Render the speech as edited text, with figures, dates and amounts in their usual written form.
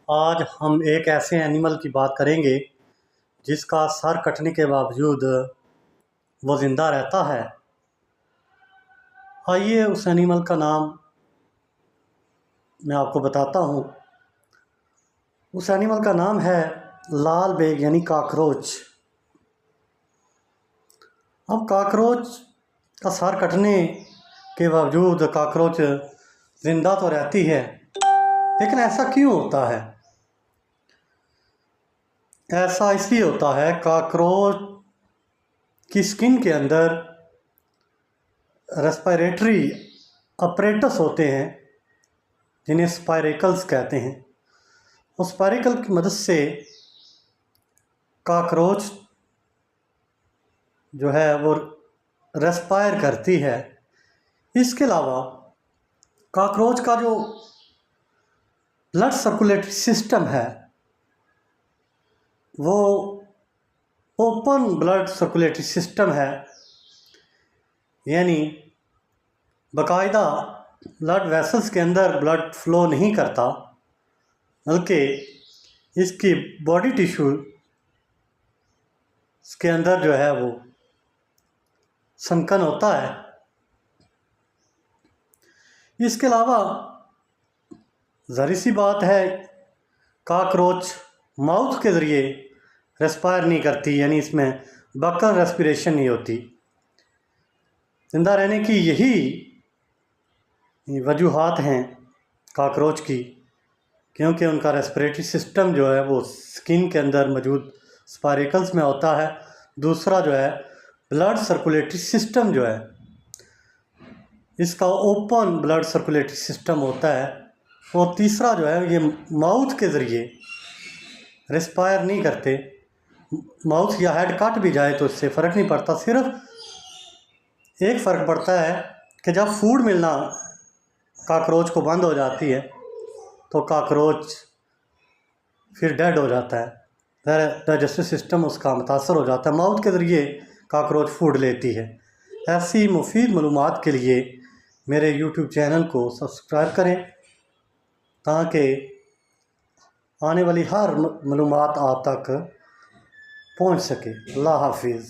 आज हम एक ऐसे एनिमल की बात करेंगे जिसका सर कटने के बावजूद वो ज़िंदा रहता है। आइए उस एनिमल का नाम मैं आपको बताता हूँ। उस एनिमल का नाम है लाल बेग यानी काकरोच। अब काकरोच का सर कटने के बावजूद काकरोच ज़िंदा तो रहती है, लेकिन ऐसा क्यों होता है? ऐसा इसलिए होता है, काकरोच की स्किन के अंदर रेस्पिरेटरी अपरेटस होते हैं जिन्हें स्पाइरेकल्स कहते हैं। उस स्पाइरेकल की मदद से काकरोच जो है वो रेस्पायर करती है। इसके अलावा काकरोच का जो ब्लड सर्कुलेटरी सिस्टम है वो ओपन ब्लड सर्कुलेटरी सिस्टम है, यानी बाकायदा ब्लड वेसल्स के अंदर ब्लड फ्लो नहीं करता, बल्कि इसकी बॉडी टिश्यू के अंदर जो है वो संकन होता है। इसके अलावा ज़री सी बात है, काकरोच माउथ के ज़रिए रेस्पायर नहीं करती, यानी इसमें बकल रेस्पिरेशन नहीं होती। ज़िंदा रहने की यही वजूहात हैं काकरोच की, क्योंकि उनका रेस्पिरेटरी सिस्टम जो है वो स्किन के अंदर मौजूद स्पाइरेकल्स में होता है। दूसरा जो है ब्लड सर्कुलेटरी सिस्टम जो है इसका ओपन ब्लड सर्कुलेटरी सिस्टम होता है। और तीसरा जो है ये माउथ के ज़रिए रेस्पायर नहीं करते। माउथ या हेड कट भी जाए तो इससे फ़र्क नहीं पड़ता। सिर्फ एक फ़र्क पड़ता है कि जब फूड मिलना काकरोच को बंद हो जाती है तो काकरोच फिर डेड हो जाता है, डाइजेस्टिव सिस्टम उसका मुतासर हो जाता है। माउथ के ज़रिए काकरोच फूड लेती है। ऐसी मुफीद मालूमात के लिए मेरे यूट्यूब चैनल को सब्सक्राइब करें ताकि आने वाली हर मालूमात आप तक पहुंच सके। अल्लाह हाफिज़।